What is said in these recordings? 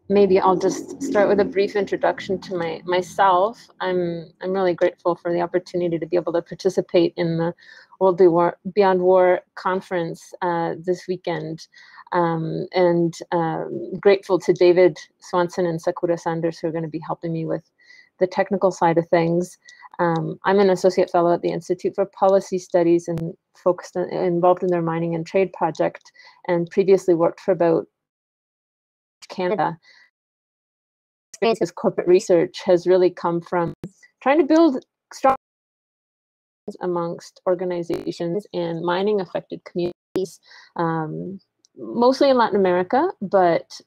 maybe I'll just start with a brief introduction to myself. I'm really grateful for the opportunity to be able to participate in the World Beyond War conference this weekend, and grateful to David Swanson and Sakura Sanders, who are going to be helping me with the technical side of things. I'm an associate fellow at the Institute for Policy Studies and involved in their mining and trade project, and previously worked for about Canada. Experience with corporate research has really come from trying to build strong amongst organizations in mining affected communities, mostly in Latin America, but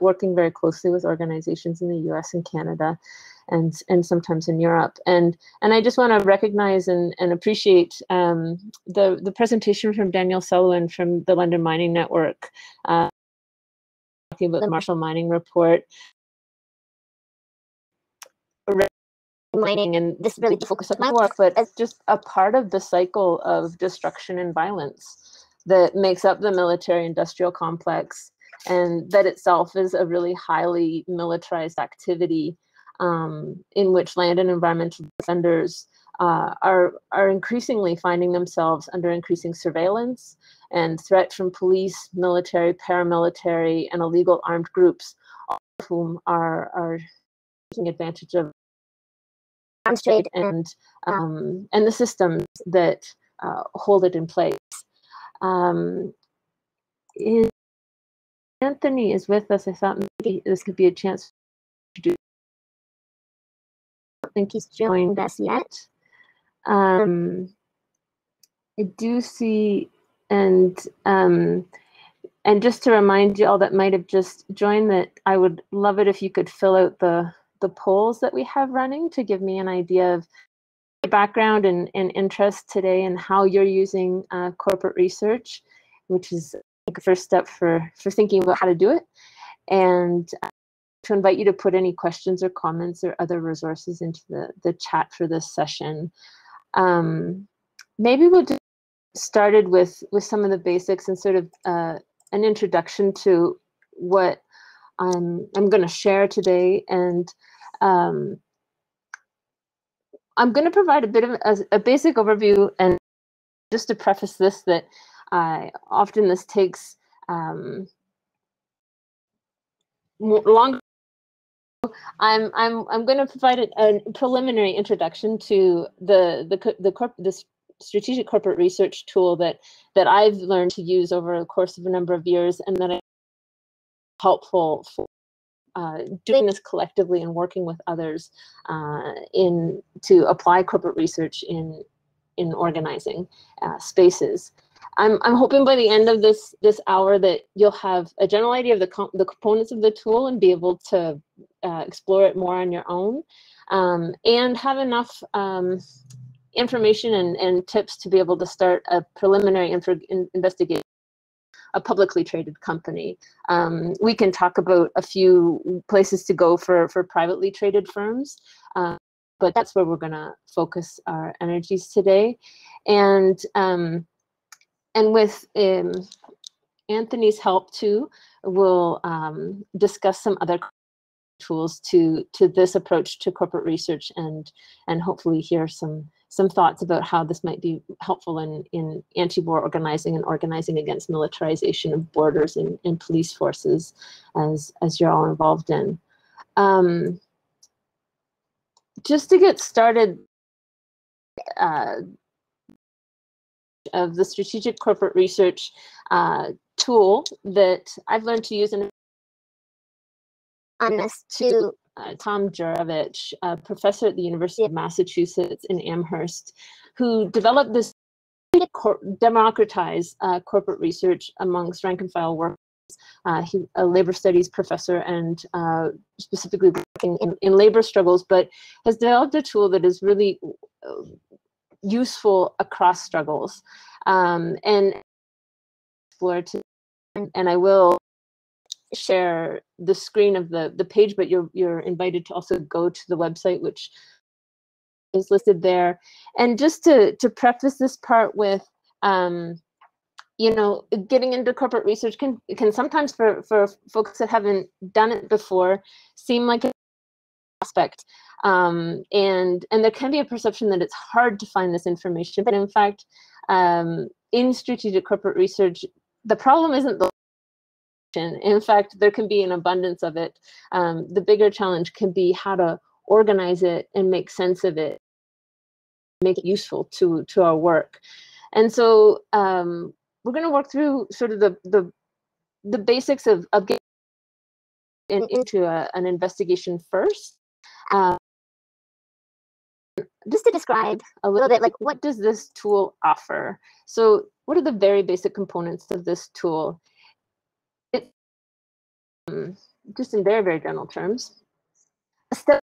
working very closely with organizations in the US and Canada, and sometimes in Europe. And I just want to recognize and appreciate the presentation from Daniel Sullivan from the London Mining Network, talking about the Marshall Mining Report. Mining, and this is really the focus of my work, but it's just a part of the cycle of destruction and violence that makes up the military-industrial complex, and that itself is a really highly militarized activity, in which land and environmental defenders are increasingly finding themselves under increasing surveillance and threat from police, military, paramilitary, and illegal armed groups, all of whom are taking advantage of arms trade and the systems that hold it in place. Anthony is with us. I thought maybe this could be a chance to do. I don't think he's joined us yet. I do see, and just to remind you all that might have just joined, that I would love it if you could fill out the polls that we have running to give me an idea of your background and interest today and how you're using corporate research, which is a first step for thinking about how to do it, and to invite you to put any questions or comments or other resources into the chat for this session. Maybe we'll just started with some of the basics and sort of an introduction to what I'm going to share today, and I'm going to provide a bit of a basic overview, and just to preface this, that often this takes longer. I'm going to provide a preliminary introduction to the strategic corporate research tool that I've learned to use over the course of a number of years, and that I helpful for doing this collectively and working with others to apply corporate research in organizing spaces. I'm hoping by the end of this hour that you'll have a general idea of the components of the tool and be able to explore it more on your own, and have enough information and tips to be able to start a preliminary investigation, a publicly traded company. We can talk about a few places to go for privately traded firms, but that's where we're going to focus our energies today. And with Anthony's help too, we'll discuss some other tools to this approach to corporate research, and hopefully hear some thoughts about how this might be helpful in anti-war organizing and organizing against militarization of borders and police forces, as you're all involved in. Just to get started, of the strategic corporate research tool that I've learned to use on this to Tom Juravich, a professor at the University of Massachusetts in Amherst, who developed this democratize corporate research amongst rank and file workers. He's a labor studies professor and specifically working in labor struggles, but has developed a tool that is really useful across struggles, and explore to, and I will share the screen of the page, but you're invited to also go to the website, which is listed there. And just to preface this part with, you know, getting into corporate research can sometimes for folks that haven't done it before seem like an aspect, and there can be a perception that it's hard to find this information, but in fact, in strategic corporate research, the problem isn't the information. In fact, there can be an abundance of it. The bigger challenge can be how to organize it and make sense of it, make it useful to our work. And so we're going to work through sort of the basics of getting into an investigation first. Just to describe a little bit, like, what does this tool offer? So what are the very basic components of this tool? It, just in very, very general terms, a step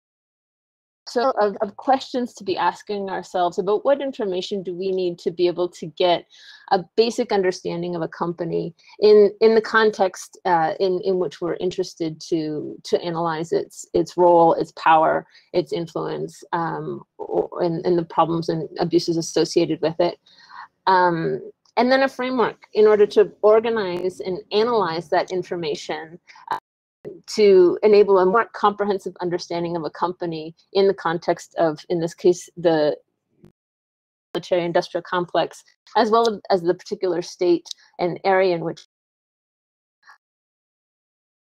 of questions to be asking ourselves about what information do we need to be able to get a basic understanding of a company in the context in which we're interested to analyze its role, its power, its influence, and the problems and abuses associated with it. And then a framework in order to organize and analyze that information to enable a more comprehensive understanding of a company in the context of, in this case, the military industrial complex, as well as the particular state and area in which.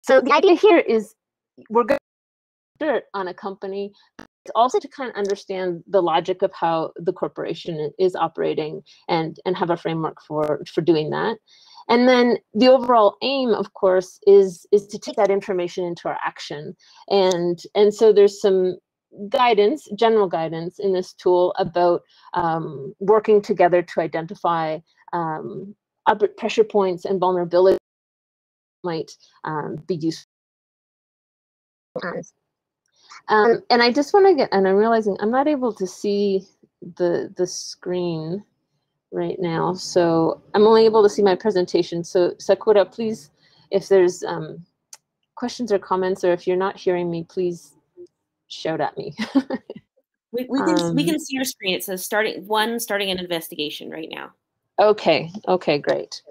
So the idea here is we're going to dirt on a company, but also to kind of understand the logic of how the corporation is operating and have a framework for doing that. And then the overall aim, of course, is to take that information into our action. And so there's some guidance, general guidance in this tool about working together to identify pressure points and vulnerabilities that might be useful. And I just want to get, and I'm realizing I'm not able to see the screen right now, so I'm only able to see my presentation. So Sakura, please, if there's questions or comments, or if you're not hearing me, please shout at me. we can see your screen. It says starting an investigation right now. Okay, great.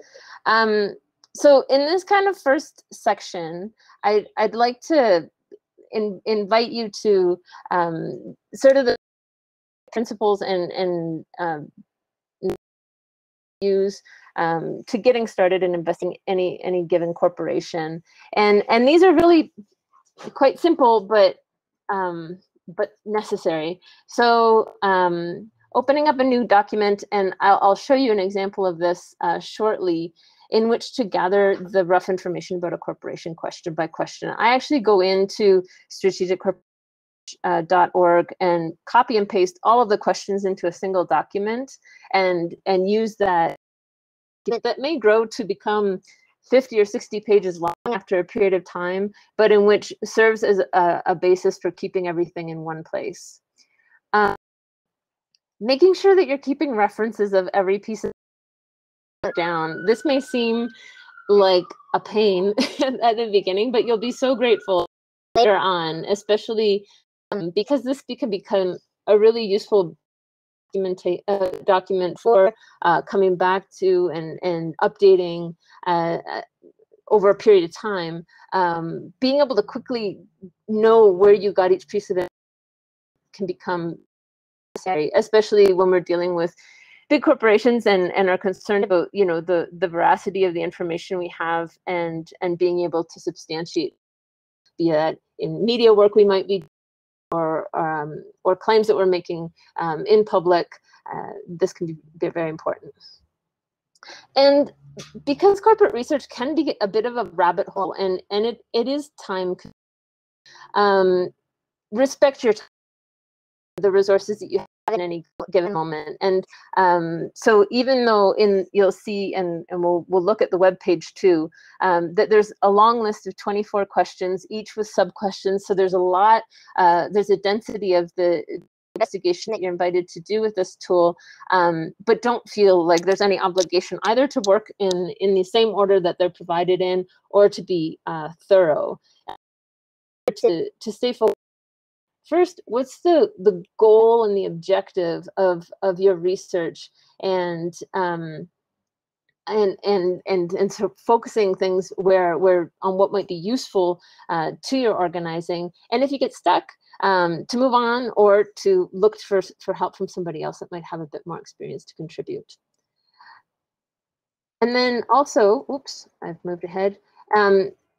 So in this kind of first section, I'd like to invite you to sort of the principles and use to getting started in investing any given corporation, and these are really quite simple but necessary. So opening up a new document, and I'll show you an example of this shortly, in which to gather the rough information about a corporation question by question. I actually go into strategizing.org and copy and paste all of the questions into a single document and use that may grow to become 50 or 60 pages long after a period of time, but in which serves as a basis for keeping everything in one place. Making sure that you're keeping references of every piece of down. This may seem like a pain at the beginning, but you'll be so grateful later on, especially because this can become a really useful document for coming back to and updating over a period of time. Being able to quickly know where you got each piece of it can become necessary, especially when we're dealing with big corporations and are concerned about, you know, the veracity of the information we have and being able to substantiate, be that in media work we might be or claims that we're making in public. This can be very important. And because corporate research can be a bit of a rabbit hole, and it is time, respect your time, the resources that you have in any given moment. And so even though you'll see, and we'll look at the web page too, that there's a long list of 24 questions, each with sub-questions. So there's a lot, there's a density of the investigation that you're invited to do with this tool, but don't feel like there's any obligation either to work in the same order that they're provided in, or to be thorough. To stay focused. First, what's the goal and the objective of your research, and sort of focusing things where on what might be useful to your organizing. And if you get stuck, to move on or to look for help from somebody else that might have a bit more experience to contribute. And then also, oops, I've moved ahead.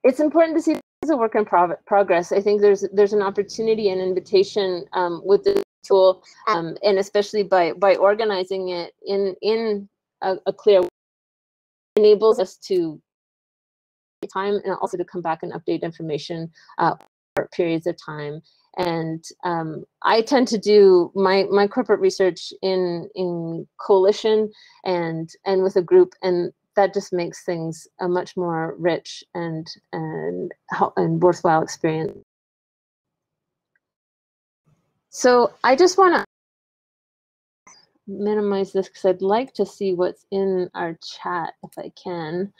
It's important to see this as a work in progress. I think there's an opportunity and invitation with this tool, and especially by organizing it in a clear way, enables us to time and also to come back and update information for periods of time. And I tend to do my corporate research in coalition and with a group, and that just makes things a much more rich and worthwhile experience. So I just want to minimize this because I'd like to see what's in our chat if I can.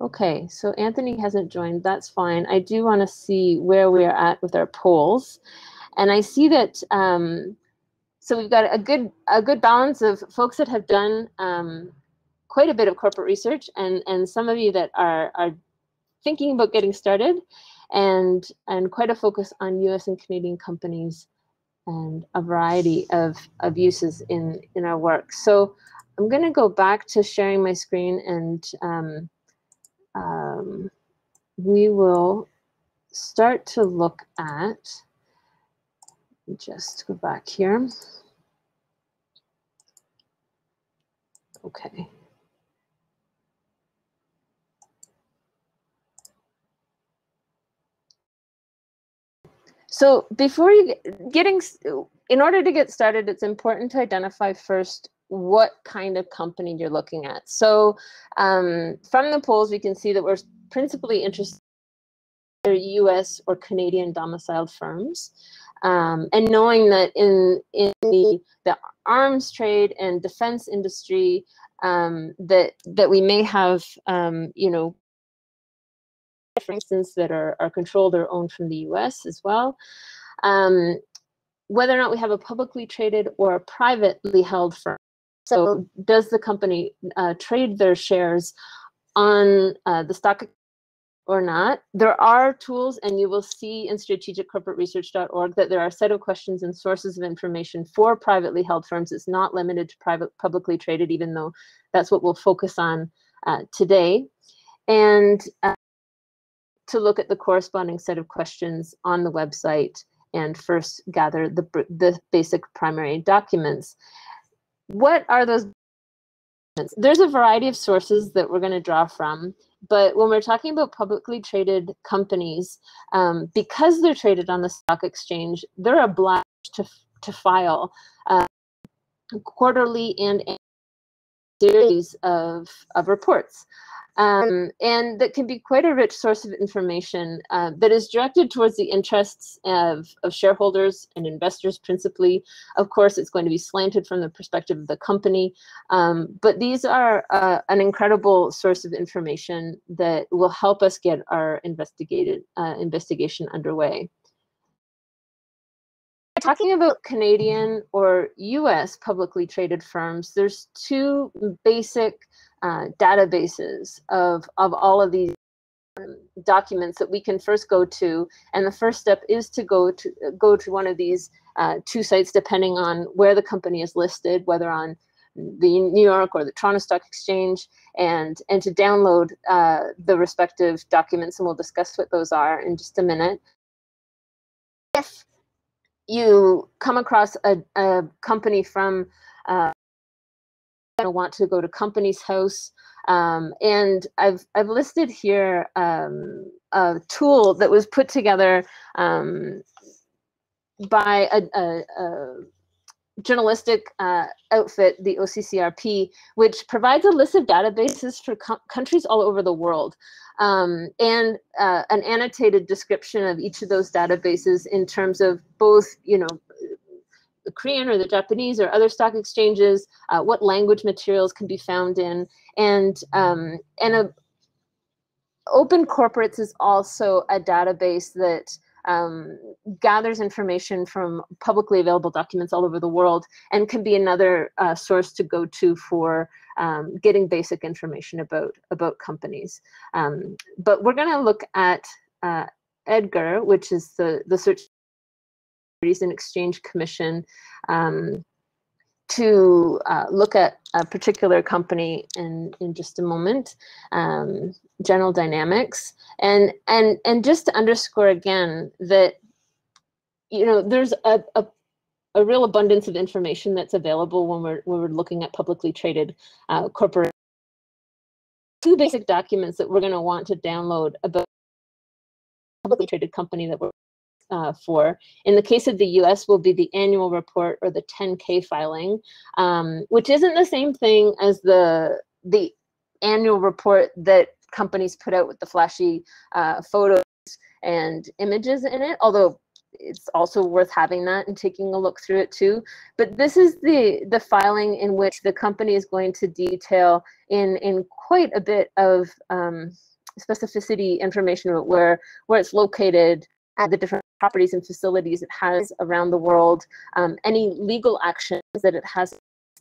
Okay, so Anthony hasn't joined. That's fine. I do want to see where we're at with our polls, and I see that so we've got a good balance of folks that have done quite a bit of corporate research, and some of you that are thinking about getting started, and quite a focus on U.S. and Canadian companies and a variety of uses in our work. So I'm going to go back to sharing my screen, and we will start to look at, just go back here. Okay. So before you in order to get started, it's important to identify first what kind of company you're looking at. So from the polls, we can see that we're principally interested in US or Canadian domiciled firms. And knowing that in the arms trade and defense industry, that we may have, you know, for instance, that are controlled or owned from the US as well. Whether or not we have a publicly traded or a privately held firm. So does the company trade their shares on the stock or not? There are tools, and you will see in strategiccorporateresearch.org that there are a set of questions and sources of information for privately held firms. It's not limited to publicly traded, even though that's what we'll focus on today. And to look at the corresponding set of questions on the website and first gather the basic primary documents. What are those documents? There's a variety of sources that we're going to draw from, but when we're talking about publicly traded companies, because they're traded on the stock exchange, they're obliged to file quarterly and series of reports. And that can be quite a rich source of information that is directed towards the interests of shareholders and investors principally. Of course, it's going to be slanted from the perspective of the company, but these are an incredible source of information that will help us get our investigation underway. Talking about Canadian or US publicly traded firms, there's two basic databases of all of these documents that we can first go to, and the first step is to go to one of these two sites, depending on where the company is listed, whether on the New York or the Toronto Stock Exchange, and to download the respective documents, and we'll discuss what those are in just a minute. If you come across a company from want to go to Companies House, and I've listed here a tool that was put together by a journalistic outfit, the OCCRP, which provides a list of databases for countries all over the world, and an annotated description of each of those databases in terms of both, you know, the Korean or the Japanese or other stock exchanges, what language materials can be found in, and Open Corporates is also a database that gathers information from publicly available documents all over the world, and can be another source to go to for getting basic information about companies. But we're going to look at EDGAR, which is the Securities and Exchange Commission, to look at a particular company in just a moment, General Dynamics, and just to underscore again that, you know, there's a real abundance of information that's available when we're looking at publicly traded corporate. Two basic documents that we're going to want to download about a publicly traded company that we're for. In the case of the US, will be the annual report, or the 10K filing, which isn't the same thing as the annual report that companies put out with the flashy photos and images in it, although it's also worth having that and taking a look through it too. But this is the filing in which the company is going to detail in quite a bit of specificity information about where it's located, at the different properties and facilities it has around the world, any legal actions that it has,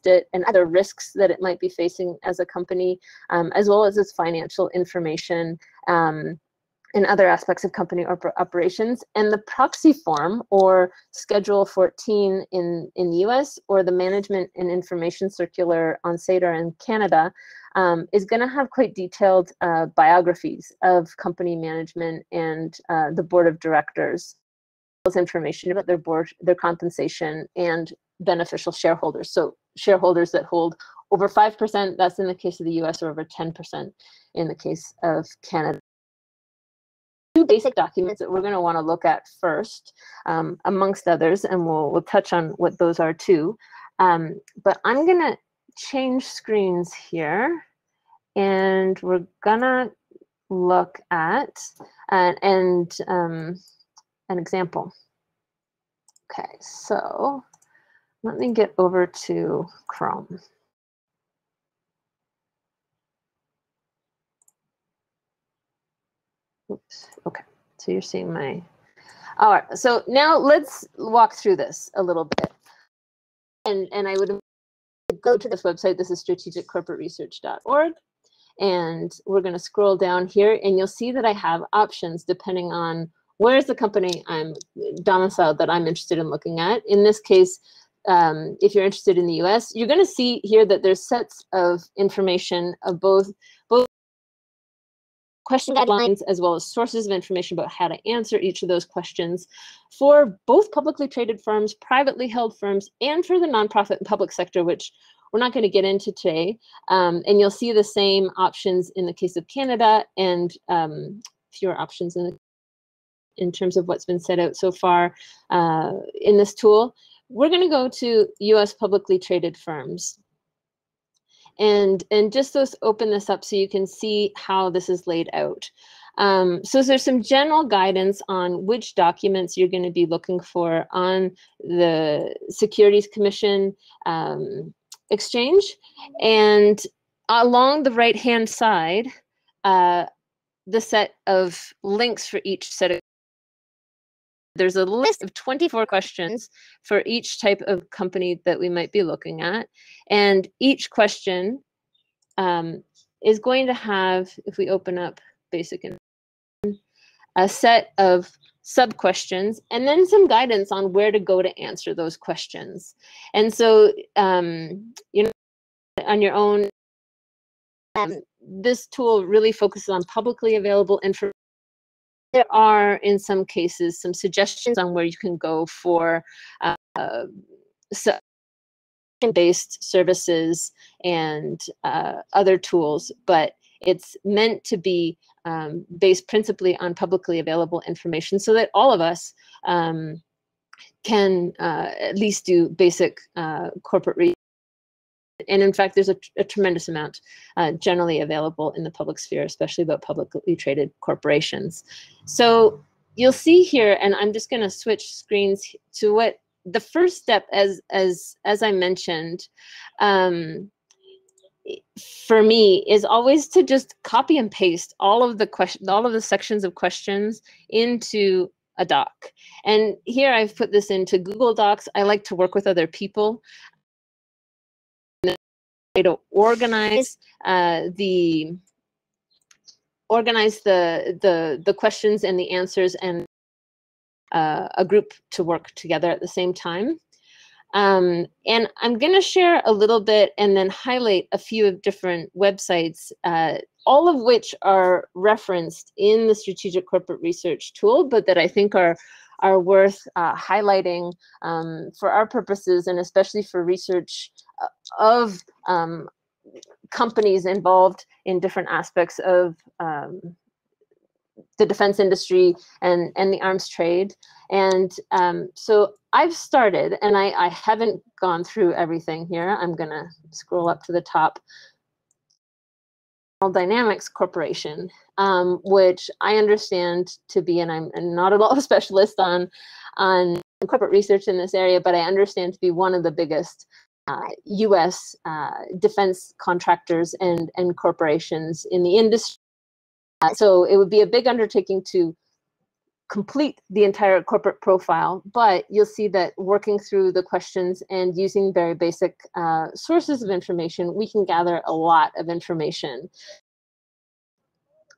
and other risks that it might be facing as a company, as well as its financial information, and other aspects of company operations. And the proxy form, or Schedule 14 in the US, or the Management and Information Circular on SADR in Canada, is going to have quite detailed biographies of company management and the board of directors, as information about their board, their compensation, and beneficial shareholders. So shareholders that hold over 5%, that's in the case of the US, or over 10% in the case of Canada. Two basic documents that we're going to want to look at first, amongst others, and we'll touch on what those are too. But I'm going to change screens here, and we're gonna look at an example. Okay, so let me get over to Chrome. Oops. Okay, so you're seeing my. All right, so now let's walk through this a little bit, and I would go to this website. This is strategiccorporateresearch.org. And we're going to scroll down here, and you'll see that I have options depending on where's the company I'm domiciled that I'm interested in looking at. In this case, if you're interested in the US, you're going to see here that there's sets of information of both question guidelines as well as sources of information about how to answer each of those questions for both publicly traded firms, privately held firms, and for the nonprofit and public sector, which we're not going to get into today. And you'll see the same options in the case of Canada, and fewer options in terms of what's been set out so far in this tool. We're going to go to US publicly traded firms. And just open this up so you can see how this is laid out. So there's some general guidance on which documents you're going to be looking for on the Securities Commission exchange. And along the right-hand side, the set of links for each set of. There's a list of 24 questions for each type of company that we might be looking at. And each question is going to have, if we open up basic, a set of sub-questions, and then some guidance on where to go to answer those questions. And so, you know, on your own, this tool really focuses on publicly available information. There are, in some cases, some suggestions on where you can go for based services and other tools, but it's meant to be based principally on publicly available information so that all of us can at least do basic corporate research. And in fact, there's a tremendous amount generally available in the public sphere, especially about publicly traded corporations. So you'll see here, and I'm just going to switch screens to what the first step, as I mentioned, for me, is always to just copy and paste all of the sections of questions into a doc. And here I've put this into Google Docs. I like to work with other people to organize the questions and the answers, and a group to work together at the same time. And I'm going to share a little bit and then highlight a few of different websites, all of which are referenced in the Strategic Corporate Research tool, but that I think are worth highlighting for our purposes, and especially for research of companies involved in different aspects of the defense industry and the arms trade. And so I've started, and I haven't gone through everything here. I'm going to scroll up to the top. Dynamics Corporation, which I understand to be, and I'm not at all a specialist on corporate research in this area, but I understand to be one of the biggest U.S. Defense contractors and corporations in the industry. So it would be a big undertaking to complete the entire corporate profile, but you'll see that working through the questions and using very basic sources of information, we can gather a lot of information.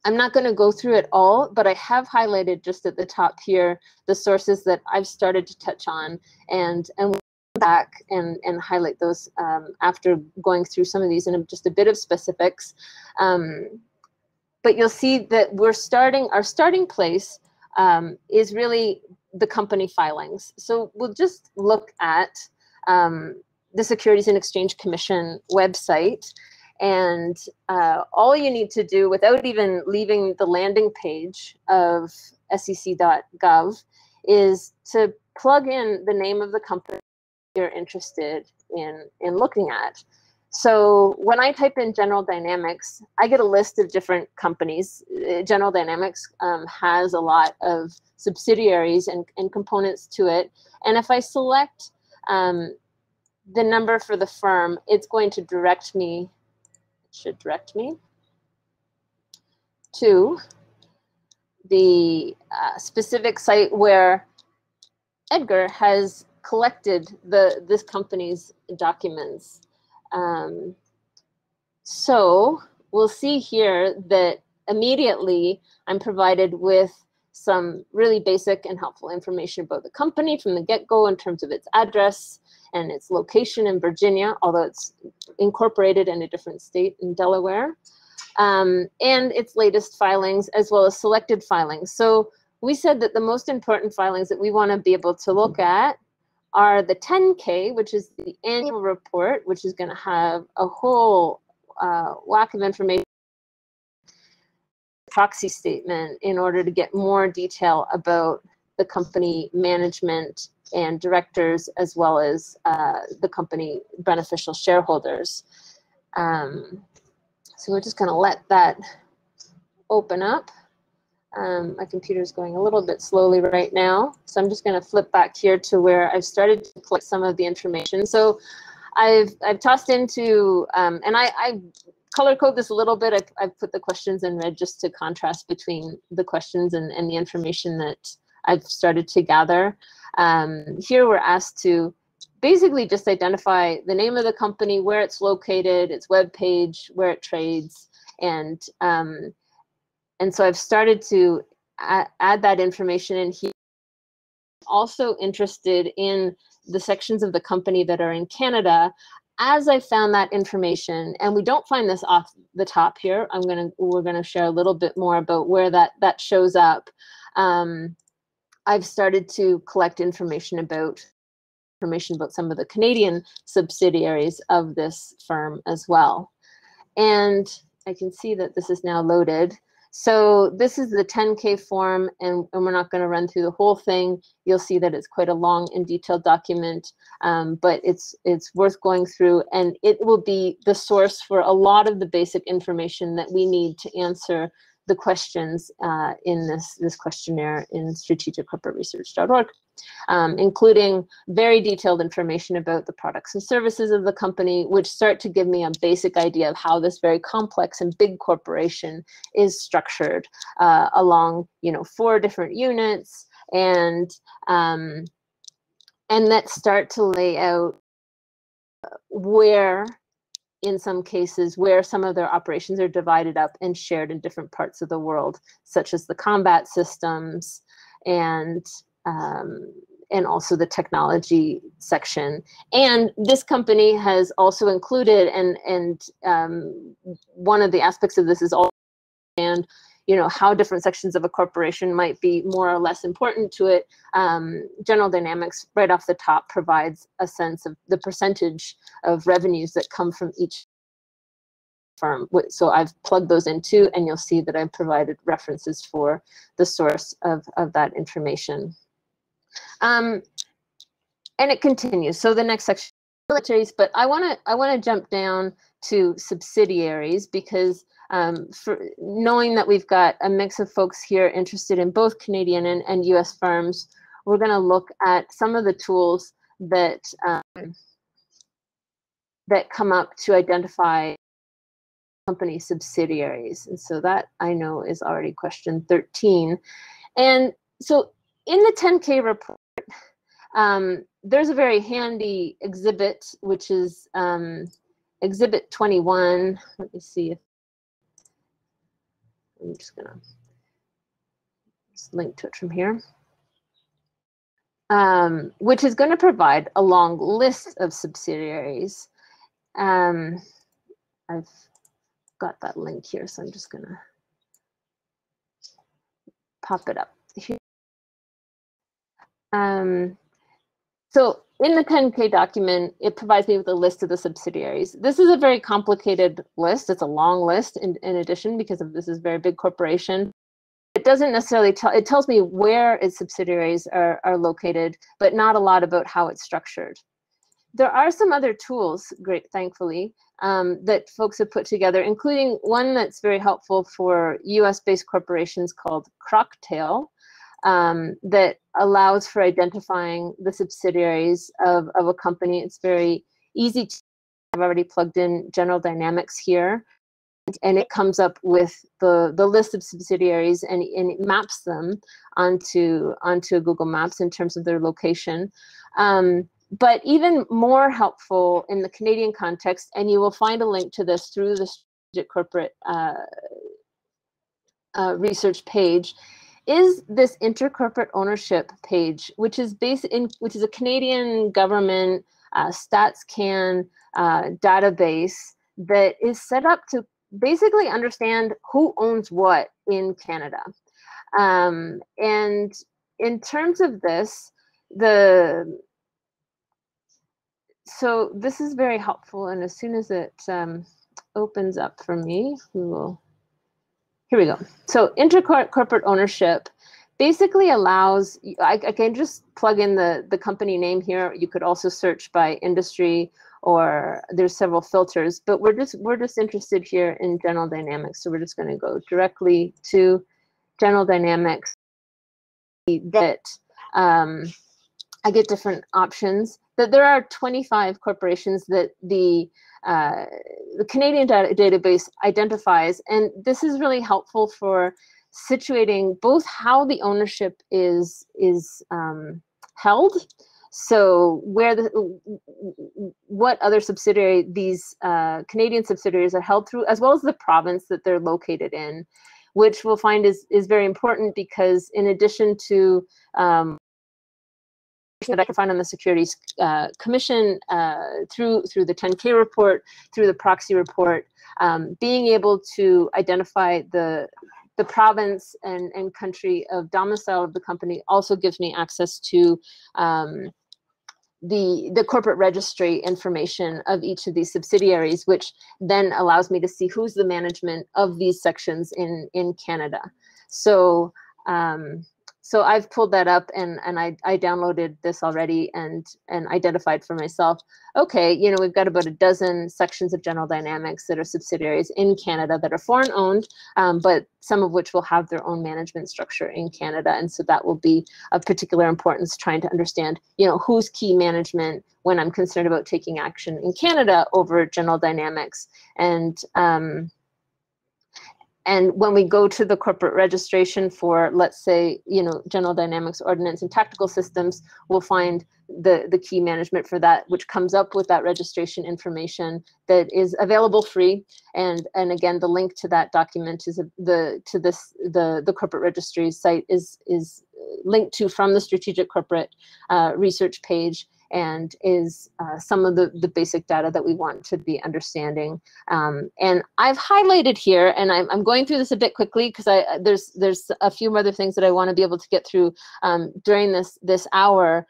I'm not going to go through it all, but I have highlighted just at the top here the sources that I've started to touch on, and we'll come back and highlight those after going through some of these in just a bit of specifics. But you'll see that our starting place is really the company filings. So we'll just look at the Securities and Exchange Commission website, and all you need to do, without even leaving the landing page of sec.gov, is to plug in the name of the company you're interested in looking at. So when I type in General Dynamics, I get a list of different companies. General Dynamics has a lot of subsidiaries and components to it. And if I select the number for the firm, it's going to direct me, should direct me to the specific site where Edgar has collected this company's documents. So we'll see here that immediately I'm provided with some really basic and helpful information about the company from the get-go in terms of its address and its location in Virginia, although it's incorporated in a different state in Delaware, and its latest filings, as well as selected filings. So we said that the most important filings that we want to be able to look at are the 10K, which is the annual report, which is going to have a whole whack of information, proxy statement, in order to get more detail about the company management and directors, as well as the company beneficial shareholders. So we're just going to let that open up. My computer's going a little bit slowly right now, so I'm just going to flip back here to where I've started to collect some of the information. So I've tossed into, and I color code this a little bit. I've put the questions in red just to contrast between the questions and the information that I've started to gather. Here we're asked to basically just identify the name of the company, where it's located, its web page, where it trades, and so I've started to add that information in here. Also interested in the sections of the company that are in Canada. As I found that information, and we don't find this off the top here, we're gonna share a little bit more about where that shows up. I've started to collect information about some of the Canadian subsidiaries of this firm as well. And I can see that this is now loaded. So this is the 10K form, and we're not going to run through the whole thing. You'll see that it's quite a long and detailed document, but it's worth going through, and it will be the source for a lot of the basic information that we need to answer the questions in this questionnaire in strategiccorporateresearch.org, including very detailed information about the products and services of the company, which start to give me a basic idea of how this very complex and big corporation is structured along 4 different units, and that start to lay out where, in some cases, where some of their operations are divided up and shared in different parts of the world, such as the combat systems and also the technology section. And this company has also included, and one of the aspects of this is also, and how different sections of a corporation might be more or less important to it. General Dynamics, right off the top, provides a sense of the percentage of revenues that come from each firm. So I've plugged those in too, and you'll see that I've provided references for the source of that information. And it continues. So the next section, militaries, but I want to jump down to subsidiaries, because for knowing that we've got a mix of folks here interested in both Canadian and US firms, we're going to look at some of the tools that that come up to identify company subsidiaries. And so that, I know, is already question 13. And so in the 10K report, there's a very handy exhibit, which is Exhibit 21. Let me see if I'm just gonna link to it from here, which is going to provide a long list of subsidiaries. I've got that link here, so I'm just gonna pop it up here. So in the 10K document, it provides me with a list of the subsidiaries. This is a very complicated list. It's a long list in addition, because of this is a very big corporation. It doesn't necessarily tell, it tells me where its subsidiaries are located, but not a lot about how it's structured. There are some other tools, great, thankfully, that folks have put together, including one that's very helpful for US-based corporations called Croctail, that allows for identifying the subsidiaries of a company. It's very easy to, I've already plugged in General Dynamics here, and it comes up with the list of subsidiaries, and it maps them onto Google Maps in terms of their location. But even more helpful in the Canadian context, and you will find a link to this through the Strategic Corporate Research page, is this intercorporate ownership page, which is which is a Canadian government StatsCan database that is set up to basically understand who owns what in Canada. And in terms of this, so this is very helpful, and as soon as it opens up for me, here we go. So intercorporate ownership basically allows, I can just plug in the company name here. You could also search by industry, or there's several filters, but we're just interested here in General Dynamics. So we're just going to go directly to General Dynamics. That I get different options. That there are 25 corporations that the Canadian database identifies, and this is really helpful for situating both how the ownership is held, so what other subsidiary these Canadian subsidiaries are held through, as well as the province that they're located in, which we'll find is very important, because in addition to that I can find on the Securities Commission, through the 10K report, through the proxy report, being able to identify the province and country of domicile of the company also gives me access to the corporate registry information of each of these subsidiaries, which then allows me to see who's the management of these sections in Canada. So so I've pulled that up, and I downloaded this already and identified for myself, okay, we've got about a dozen sections of General Dynamics that are subsidiaries in Canada that are foreign owned, but some of which will have their own management structure in Canada. And so that will be of particular importance, trying to understand, who's key management when I'm concerned about taking action in Canada over General Dynamics. And And when we go to the corporate registration for, let's say, General Dynamics Ordnance and Tactical Systems, we'll find the key management for that, which comes up with that registration information that is available free. And again, the link to that document is the corporate registry site is linked to from the Strategic Corporate Research page, and is some of the basic data that we want to be understanding. And I've highlighted here, and I'm going through this a bit quickly because there's a few other things that I want to be able to get through during this hour.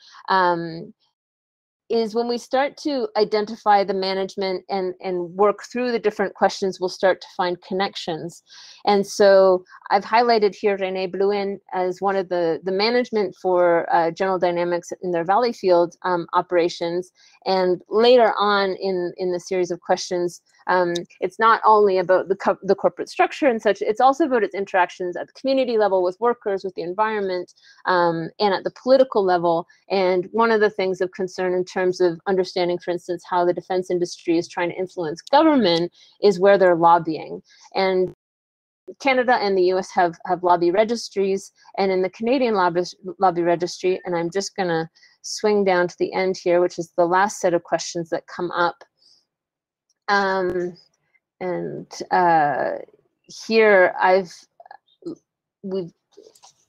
Is when we start to identify the management and work through the different questions, we'll start to find connections. And so I've highlighted here René Bluin as one of the management for General Dynamics in their Valleyfield operations. And later on in the series of questions, it's not only about the corporate structure and such, it's also about its interactions at the community level with workers, with the environment, and at the political level. And one of the things of concern in terms of understanding, for instance, how the defense industry is trying to influence government is where they're lobbying. And Canada and the US have lobby registries, and in the Canadian lobby registry, and I'm just going to swing down to the end here, which is the last set of questions that come up. Here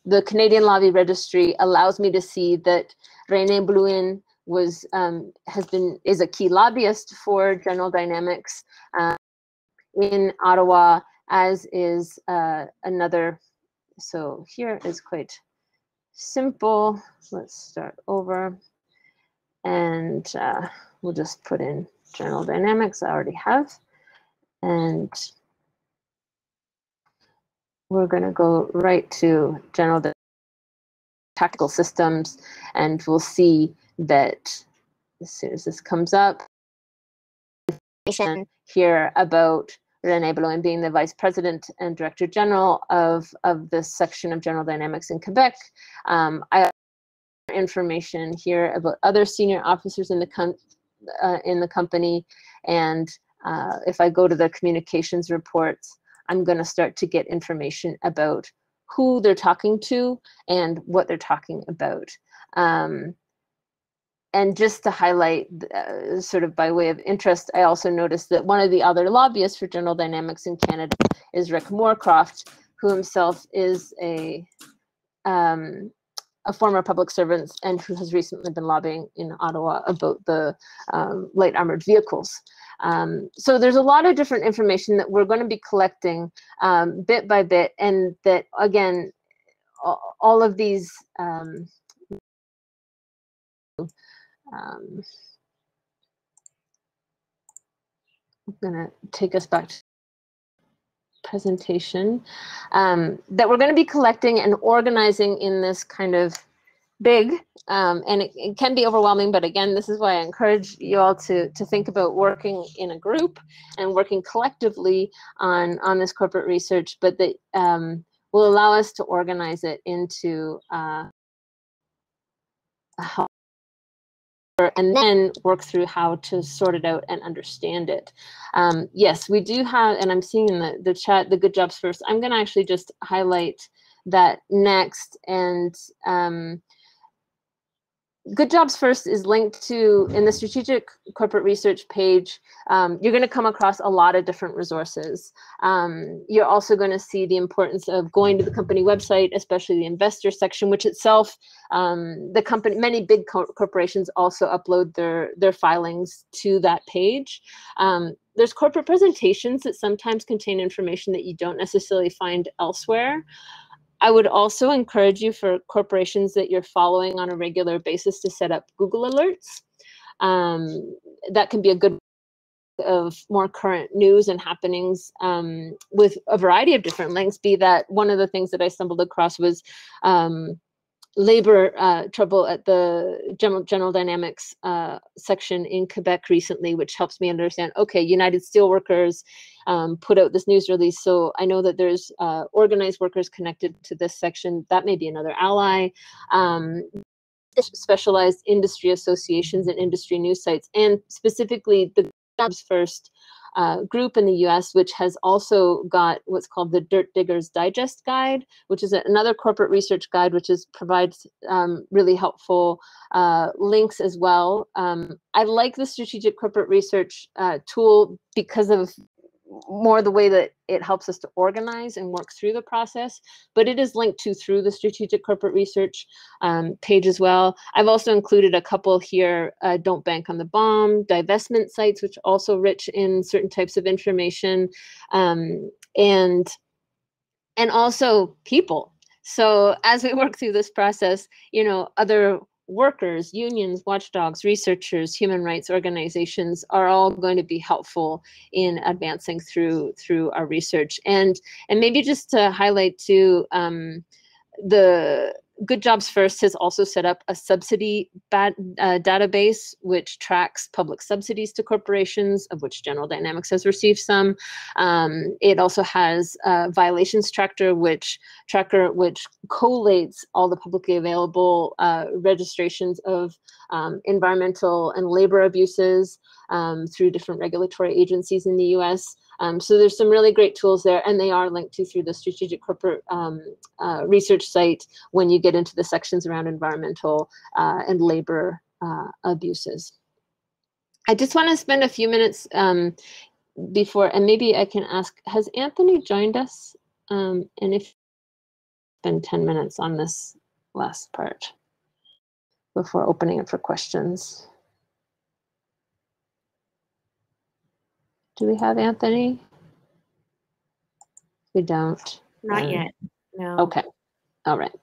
the Canadian Lobby Registry allows me to see that René Bluin is a key lobbyist for General Dynamics in Ottawa, as is another. So here is quite simple. Let's start over, and we'll just put in General Dynamics. I already have, and we're going to go right to General Tactical Systems, and we'll see that as soon as this comes up, here about René Bluin being the Vice President and Director General of this section of General Dynamics in Quebec. I have information here about other senior officers in the company, and if I go to the communications reports, I'm going to start to get information about who they're talking to and what they're talking about. And just to highlight, sort of by way of interest, I also noticed that one of the other lobbyists for General Dynamics in Canada is Rick Moorcroft, who himself is a former public servant and who has recently been lobbying in Ottawa about the light armored vehicles. So there's a lot of different information that we're going to be collecting bit by bit, and that, again, all of these I'm going to take us back to presentation, that we're going to be collecting and organizing in this kind of big, and it can be overwhelming, but again, this is why I encourage you all to think about working in a group and working collectively on this corporate research, but that will allow us to organize it into and then work through how to sort it out and understand it. Yes, we do have, and I'm seeing in the chat, the good jobs first. I'm going to actually just highlight that next, and Good Jobs First is linked to, in the Strategic Corporate Research page, you're going to come across a lot of different resources. You're also going to see the importance of going to the company website, especially the investor section, which itself, many big corporations also upload their filings to that page. There's corporate presentations that sometimes contain information that you don't necessarily find elsewhere. I would also encourage you, for corporations that you're following on a regular basis, to set up Google Alerts. That can be a good of more current news and happenings with a variety of different links. Be that, one of the things that I stumbled across was labor trouble at the General Dynamics section in Quebec recently, which helps me understand, okay, United Steelworkers put out this news release, so I know that there's organized workers connected to this section. That may be another ally. Specialized industry associations and industry news sites, and specifically the Jobs First group in the US, which has also got what's called the Dirt Diggers Digest Guide, which is another corporate research guide, which provides really helpful links as well. I like the strategic corporate research tool because of more the way that it helps us to organize and work through the process, but it is linked to through the strategic corporate research page as well. I've also included a couple here, Don't Bank on the Bomb, divestment sites, which are also rich in certain types of information, and also people. So as we work through this process, other workers, unions, watchdogs, researchers, human rights organizations are all going to be helpful in advancing through our research. And maybe just to highlight too, the Good Jobs First has also set up a subsidy database which tracks public subsidies to corporations, of which General Dynamics has received some. It also has a violations tracker which collates all the publicly available registrations of environmental and labor abuses through different regulatory agencies in the US. So there's some really great tools there, and they are linked to through the strategic corporate research site when you get into the sections around environmental and labor abuses. I just want to spend a few minutes before, and maybe I can ask, has Anthony joined us? And if spend 10 minutes on this last part before opening it for questions. Do we have Anthony? We don't. Not yet. No. Okay. All right.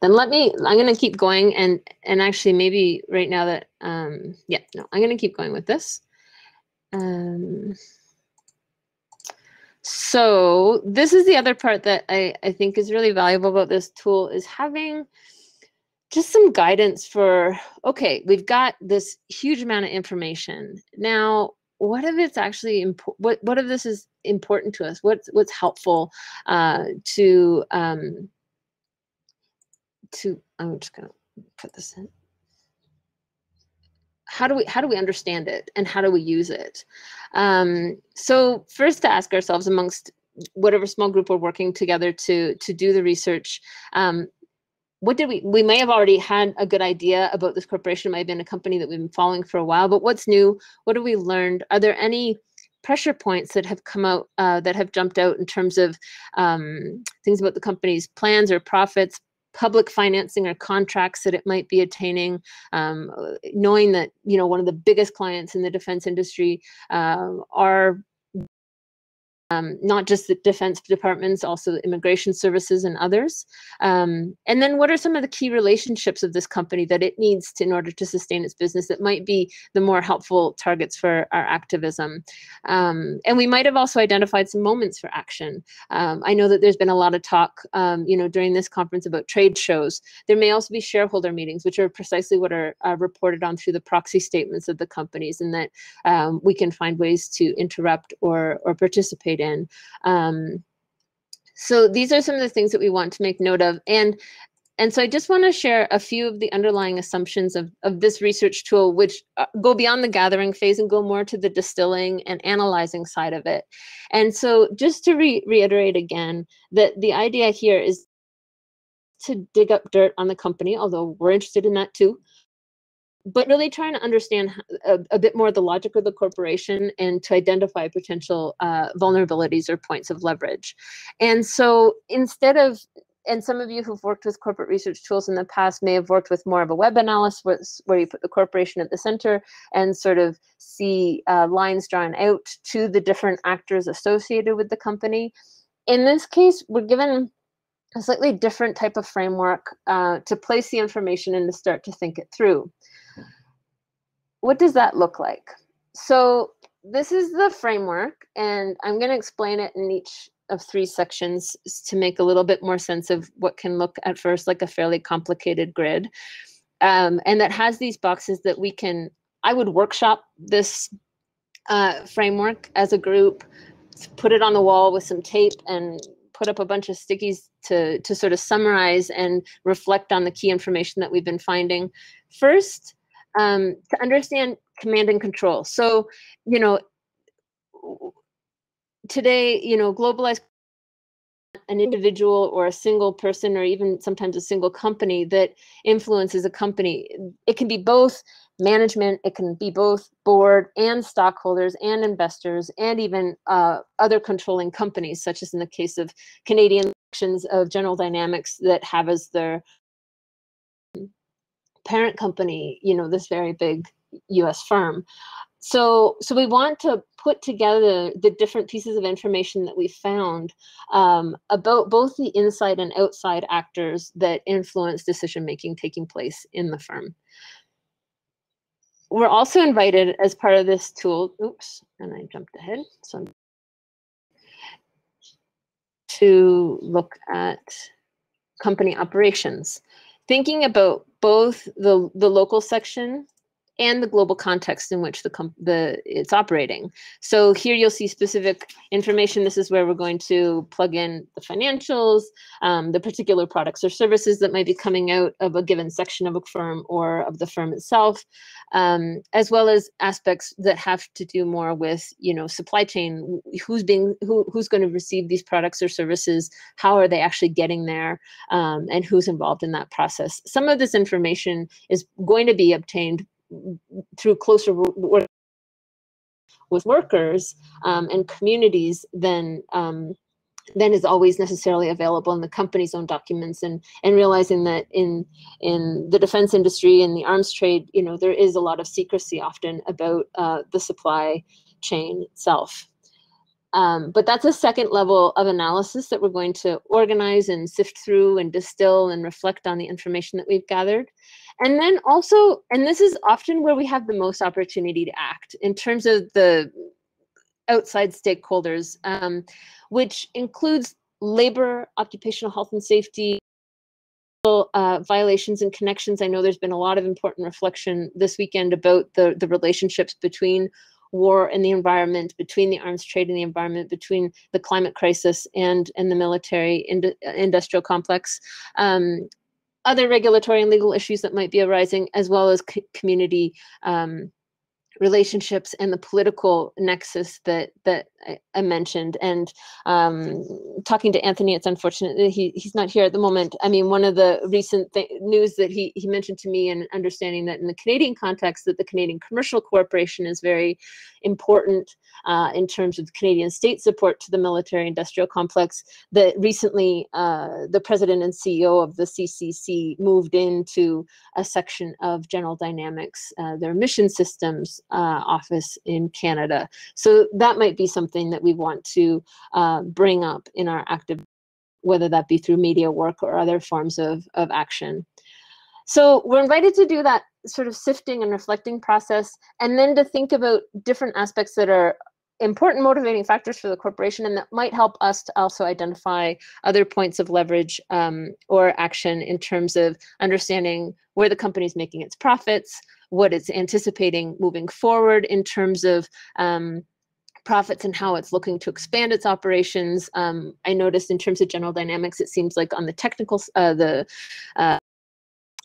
Then I'm going to keep going, and actually maybe right now that I'm going to keep going with this. So this is the other part that I think is really valuable about this tool, is having just some guidance for, okay, we've got this huge amount of information. Now, what if it's actually important? What if this is important to us? What's helpful to I'm just gonna put this in. How do we understand it, and how do we use it? So first, to ask ourselves, amongst whatever small group we're working together to do the research, what did we may have already had a good idea about this corporation. It might have been a company that we've been following for a while, but what's new? What have we learned? Are there any pressure points that have come out that have jumped out in terms of things about the company's plans or profits, public financing or contracts that it might be attaining, knowing that one of the biggest clients in the defense industry are not just the defense departments, also the immigration services and others. And then what are some of the key relationships of this company that it needs in order to sustain its business that might be the more helpful targets for our activism? And we might have also identified some moments for action. I know that there's been a lot of talk during this conference about trade shows. There may also be shareholder meetings, which are precisely what are reported on through the proxy statements of the companies, and that we can find ways to interrupt or participate in. So these are some of the things that we want to make note of. And so I just want to share a few of the underlying assumptions of this research tool, which go beyond the gathering phase and go more to the distilling and analyzing side of it. And so just to reiterate again, that the idea here is to dig up dirt on the company, although we're interested in that too, but really trying to understand a bit more the logic of the corporation and to identify potential vulnerabilities or points of leverage. And so instead of, and some of you who've worked with corporate research tools in the past may have worked with more of a web analysis where you put the corporation at the center and sort of see lines drawn out to the different actors associated with the company. In this case, we're given a slightly different type of framework to place the information and to start to think it through. What does that look like? So this is the framework, and I'm going to explain it in each of 3 sections to make a little bit more sense of what can look at first like a fairly complicated grid. And that has these boxes that I would workshop this framework as a group, put it on the wall with some tape and put up a bunch of stickies to sort of summarize and reflect on the key information that we've been finding. First, to understand command and control. So, today, globalized, an individual or a single person or even sometimes a single company that influences a company. It can be both management, it can be both board and stockholders and investors and even other controlling companies, such as in the case of Canadian sections of General Dynamics that have as their parent company, this very big US firm. So we want to put together the different pieces of information that we found about both the inside and outside actors that influence decision-making taking place in the firm. We're also invited as part of this tool, oops, and I jumped ahead, so to look at company operations, thinking about both the local section and the global context in which it's operating. So here you'll see specific information. This is where we're going to plug in the financials, the particular products or services that might be coming out of a given section of a firm or of the firm itself, as well as aspects that have to do more with, supply chain, who's going to receive these products or services, how are they actually getting there, and who's involved in that process. Some of this information is going to be obtained through closer work with workers and communities than is always necessarily available in the company's own documents, and realizing that in the defense industry and the arms trade, there is a lot of secrecy often about the supply chain itself. But that's a second level of analysis that we're going to organize and sift through and distill and reflect on the information that we've gathered. And then also, and this is often where we have the most opportunity to act in terms of the outside stakeholders, which includes labor, occupational health and safety, violations and connections. I know there's been a lot of important reflection this weekend about the relationships between war and the environment, between the arms trade and the environment, between the climate crisis and the military industrial complex, other regulatory and legal issues that might be arising, as well as community relationships and the political nexus that I mentioned. And talking to Anthony, it's unfortunate that he's not here at the moment. I mean, one of the recent news that he mentioned to me, and understanding that in the Canadian context, that the Canadian Commercial Corporation is very important in terms of Canadian state support to the military industrial complex, that recently the president and CEO of the CCC moved into a section of General Dynamics, their mission systems office in Canada. So that might be something that we want to bring up in our active, whether that be through media work or other forms of action. So we're invited to do that sort of sifting and reflecting process, and then to think about different aspects that are important motivating factors for the corporation, and that might help us to also identify other points of leverage or action in terms of understanding where the company is making its profits, what it's anticipating moving forward in terms of profits, and how it's looking to expand its operations. I noticed in terms of General Dynamics, it seems like on the technical,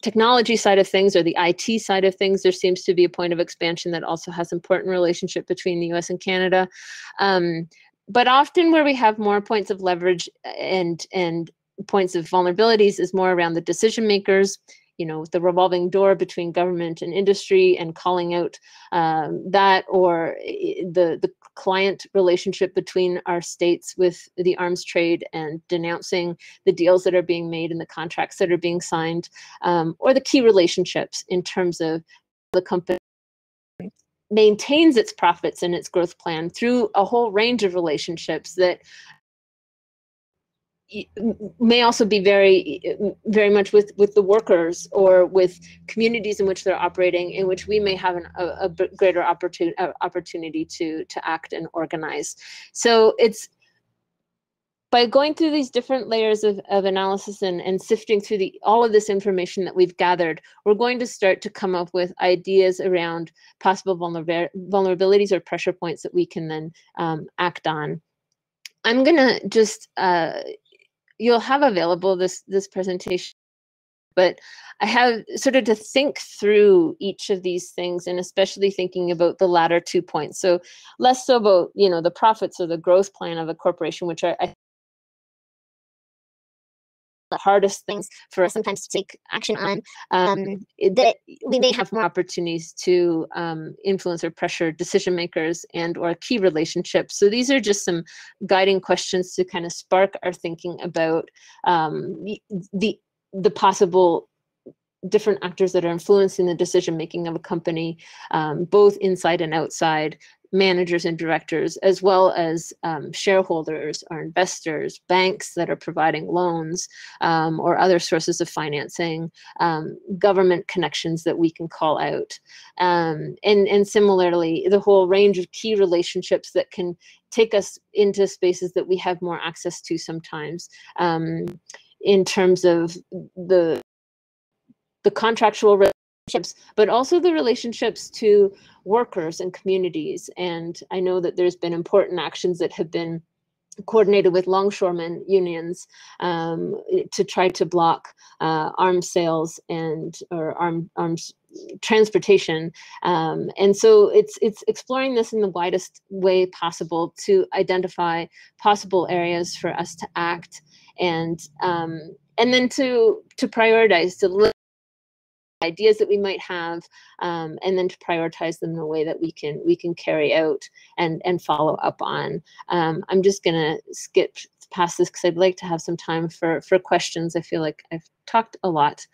technology side of things, or the IT side of things, there seems to be a point of expansion that also has important relationship between the US and Canada. But often where we have more points of leverage and points of vulnerabilities is more around the decision makers, the revolving door between government and industry, and calling out that, or the client relationship between our states with the arms trade, and denouncing the deals that are being made and the contracts that are being signed, or the key relationships in terms of the company maintains its profits and its growth plan through a whole range of relationships that may also be very much with the workers, or with communities in which they're operating, in which we may have a greater opportunity to act and organize. So it's by going through these different layers of analysis and sifting through all of this information that we've gathered, we're going to start to come up with ideas around possible vulnerabilities or pressure points that we can then act on. I'm gonna just you'll have available this presentation But I have sort of to think through each of these things, and especially thinking about the latter 2 points. So less so about, you know, the profits or the growth plan of a corporation, which I the hardest things for us sometimes to take action on, that we may have more opportunities to influence or pressure decision makers and or key relationships. So these are just some guiding questions to kind of spark our thinking about the possible different actors that are influencing the decision making of a company, both inside and outside, managers and directors, as well as shareholders or investors, banks that are providing loans or other sources of financing, government connections that we can call out. And similarly, the whole range of key relationships that can take us into spaces that we have more access to sometimes, in terms of the contractual relationships, but also the relationships to workers and communities. And I know that there's been important actions that have been coordinated with longshoremen unions to try to block arms sales and or arms transportation. And so it's exploring this in the widest way possible to identify possible areas for us to act, and then to prioritize, to look ideas that we might have, and then to prioritize them in a way that we can carry out and follow up on. I'm just gonna skip past this because I'd like to have some time for questions. I feel like I've talked a lot.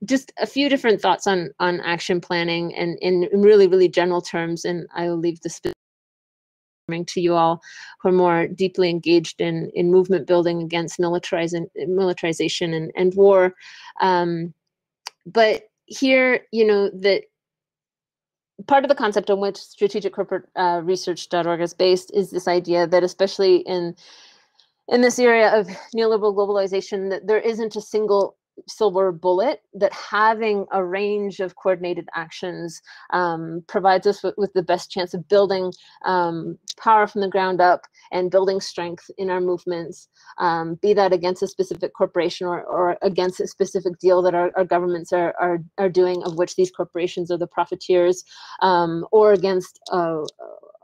Just a few different thoughts on action planning and in really, really general terms, and I will leave the specific to you all who are more deeply engaged in movement building against militarization and war. But here, you know, that part of the concept on which strategic corporate research.org is based is this idea that, especially in this area of neoliberal globalization, that there isn't a single silver bullet, that having a range of coordinated actions provides us with the best chance of building power from the ground up and building strength in our movements, be that against a specific corporation or against a specific deal that our governments are doing, of which these corporations are the profiteers, or against a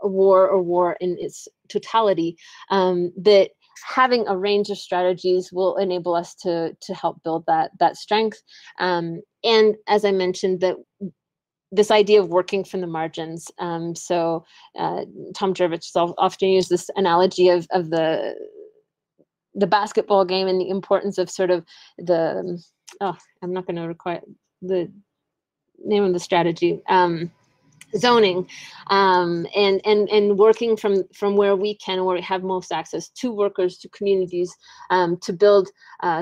war in its totality, that having a range of strategies will enable us to help build that strength. And as I mentioned, that this idea of working from the margins. So Tom Jervich often used this analogy of the basketball game and the importance of sort of the, I'm not going to require the name of the strategy. Zoning, and working from where we can, where we have most access to workers, to communities, to build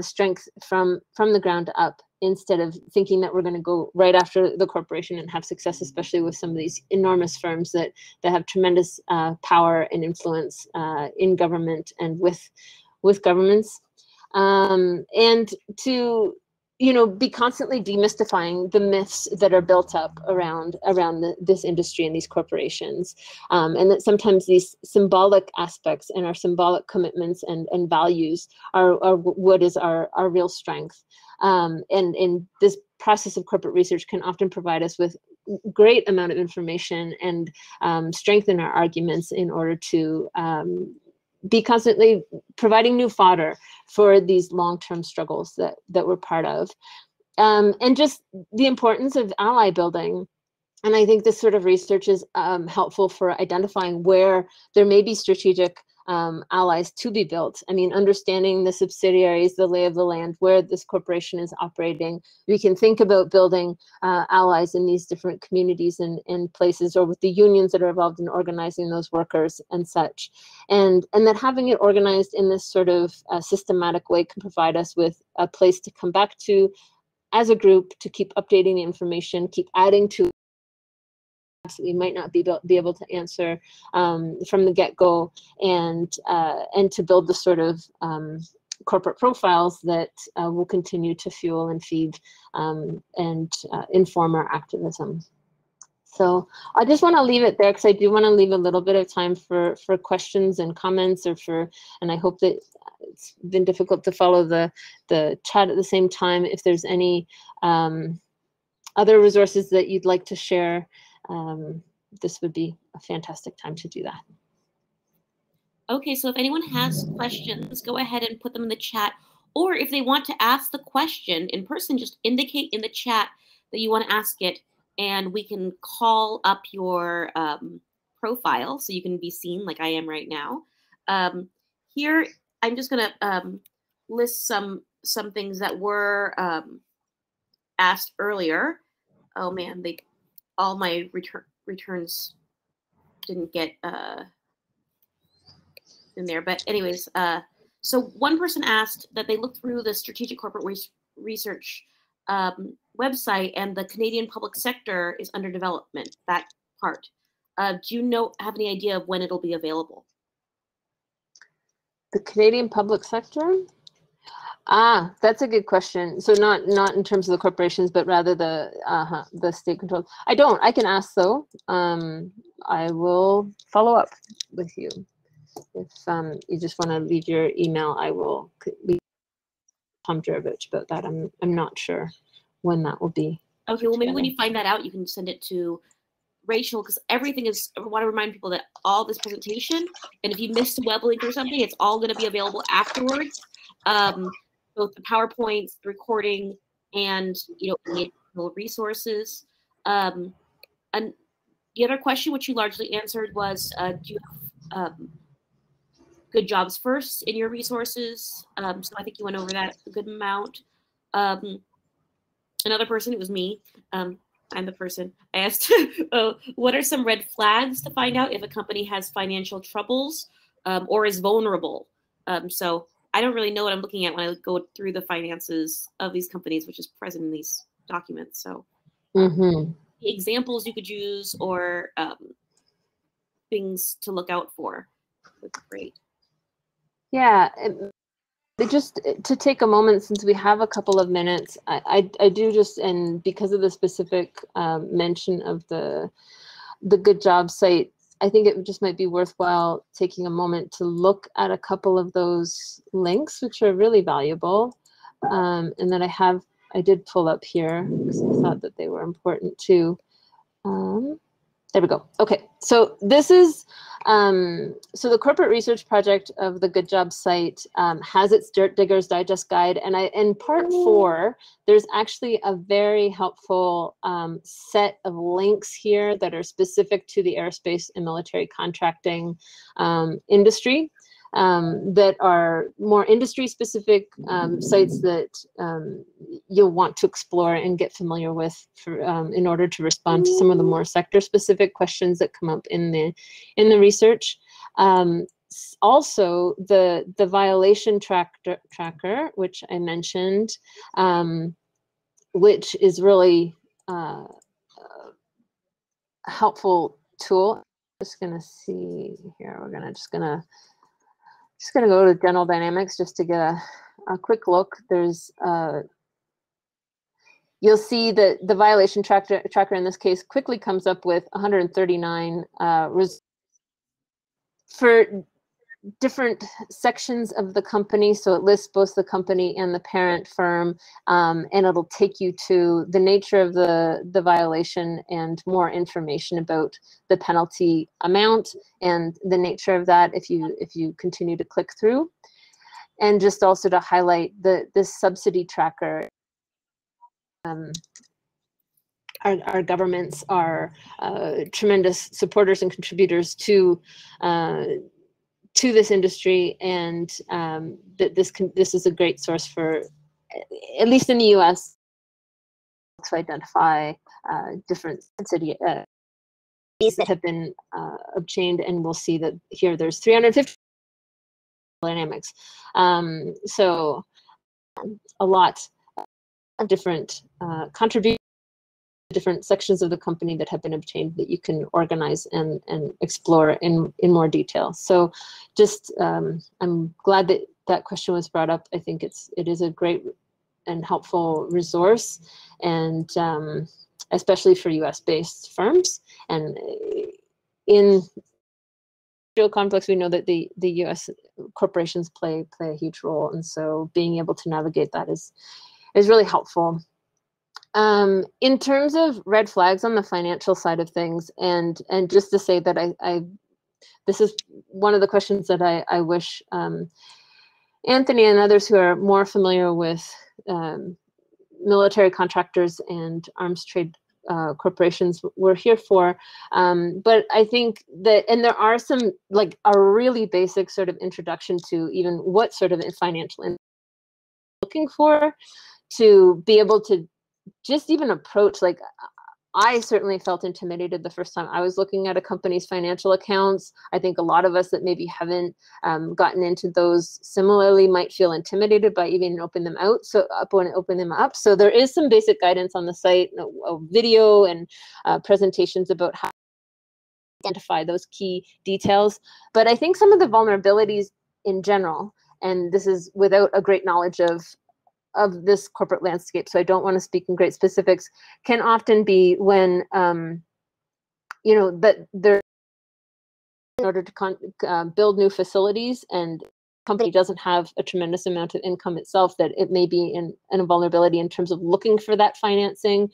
strength from the ground up, instead of thinking that we're going to go right after the corporation and have success, especially with some of these enormous firms that have tremendous power and influence in government and with governments, and to, you know, be constantly demystifying the myths that are built up around this industry and these corporations, and that sometimes these symbolic aspects and our symbolic commitments and values are what is our real strength. And this process of corporate research can often provide us with great amount of information and strengthen our arguments in order to be constantly providing new fodder for these long-term struggles that we're part of. And just the importance of ally building. And I think this sort of research is helpful for identifying where there may be strategic allies to be built. I mean, understanding the subsidiaries, the lay of the land, where this corporation is operating, we can think about building allies in these different communities and places, or with the unions that are involved in organizing those workers and such. And that having it organized in this sort of systematic way can provide us with a place to come back to as a group, to keep updating the information, keep adding to that we might not be able to answer from the get-go, and to build the sort of corporate profiles that will continue to fuel and feed and inform our activism. So I just want to leave it there because I do want to leave a little bit of time for questions and comments, and I hope that it's been difficult to follow the chat at the same time. If there's any other resources that you'd like to share, this would be a fantastic time to do that. Okay, so if anyone has questions, go ahead and put them in the chat. Or if they want to ask the question in person, just indicate in the chat that you want to ask it, and we can call up your profile so you can be seen like I am right now. Here, I'm just going to list some things that were asked earlier. Oh man, all my returns didn't get in there. But anyways, so one person asked that they looked through the Strategic Corporate Research website, and the Canadian public sector is under development, that part. Do you have any idea of when it'll be available? The Canadian public sector? Ah, that's a good question. So not in terms of the corporations, but rather the state controlled. I can ask though. I will follow up with you. If you just want to leave your email, I will leave Tom Jervich about that. I'm not sure when that will be. Okay, well maybe when you find that out, you can send it to Rachel, because everything is, I want to remind people that all this presentation, and if you missed a web link or something, it's all going to be available afterwards. Both the PowerPoints, the recording, and any additional resources. And the other question, which you largely answered, was do you have good jobs first in your resources? So I think you went over that a good amount. Another person, it was me. I'm the person. I asked, what are some red flags to find out if a company has financial troubles or is vulnerable? So I don't really know what I'm looking at when I go through the finances of these companies, which is present in these documents. So the examples you could use or things to look out for would be great. Yeah. Just to take a moment, since we have a couple of minutes, I do just, and because of the specific mention of the Good Job site, I think it just might be worthwhile taking a moment to look at a couple of those links, which are really valuable, and that I did pull up here because I thought that they were important too. There we go. Okay, so this is, so the corporate research project of the Good Job site has its Dirt Diggers Digest guide, and in part 4, there's actually a very helpful set of links here that are specific to the aerospace and military contracting industry. That are more industry-specific sites that you'll want to explore and get familiar with in order to respond to some of the more sector-specific questions that come up in the research. Also, the violation tracker, which I mentioned, which is really a helpful tool. Just gonna see here. We're just gonna go to General Dynamics just to get a quick look. There's you'll see that the violation tracker in this case quickly comes up with 139 for different sections of the company. So it lists both the company and the parent firm, and it'll take you to the nature of the violation and more information about the penalty amount and the nature of that if you continue to click through. And just also to highlight this subsidy tracker. Our governments are tremendous supporters and contributors to this industry, and that this is a great source for, at least in the U.S., to identify different subsidy that have been obtained, and we'll see that here there's 350 dynamics. So a lot of different contributions, different sections of the company that have been obtained that you can organize and explore in more detail. So just I'm glad that that question was brought up. I think it is a great and helpful resource, and especially for US-based firms. And in complex, we know that the U.S. corporations play a huge role, and so being able to navigate that is really helpful. In terms of red flags on the financial side of things, and just to say that this is one of the questions that I wish Anthony and others who are more familiar with military contractors and arms trade corporations were here for, but I think that, and there are some, like a really basic sort of introduction to even what sort of financial looking for, to be able to just even approach, like I certainly felt intimidated the first time I was looking at a company's financial accounts. I think a lot of us that maybe haven't gotten into those similarly might feel intimidated by even open them out. So open them up. So there is some basic guidance on the site, a video and presentations about how to identify those key details. But I think some of the vulnerabilities in general, and this is without a great knowledge of this corporate landscape, so I don't want to speak in great specifics, can often be when, you know, that they're in order to build new facilities, and company doesn't have a tremendous amount of income itself, that it may be in a vulnerability in terms of looking for that financing,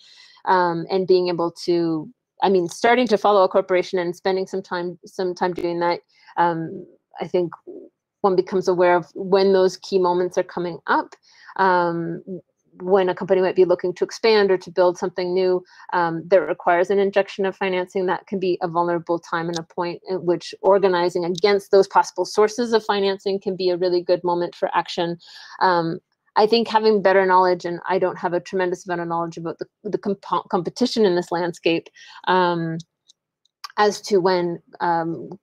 and being able to, I mean, starting to follow a corporation and spending some time doing that. I think one becomes aware of when those key moments are coming up, when a company might be looking to expand or to build something new that requires an injection of financing. That can be a vulnerable time and a point at which organizing against those possible sources of financing can be a really good moment for action. I think having better knowledge, and I don't have a tremendous amount of knowledge about the competition in this landscape, as to when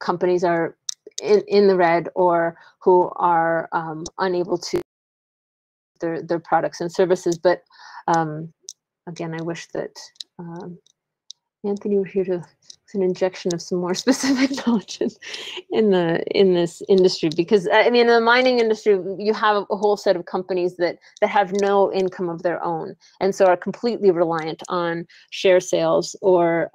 companies are in the red or who are unable to their products and services. But again, I wish that Anthony were here to an injection of some more specific knowledge in this industry, because I mean, in the mining industry, you have a whole set of companies that have no income of their own, and so are completely reliant on share sales or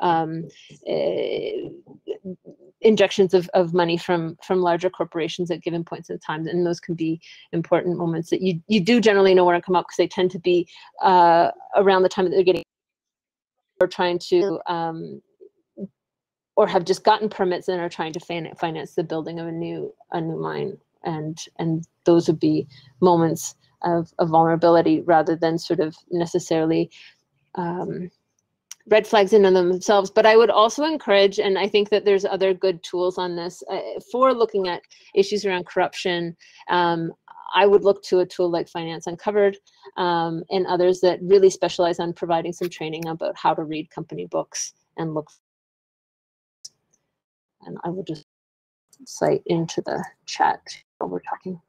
injections of money from larger corporations at given points in time. And those can be important moments that you do generally know where to come up, because they tend to be around the time that they're getting or trying to or have just gotten permits and are trying to finance the building of a new mine, and those would be moments of vulnerability rather than sort of necessarily red flags in and of themselves. But I would also encourage, and I think that there's other good tools on this for looking at issues around corruption. I would look to a tool like Finance Uncovered and others that really specialize on providing some training about how to read company books and look. And I will just cite into the chat while we're talking.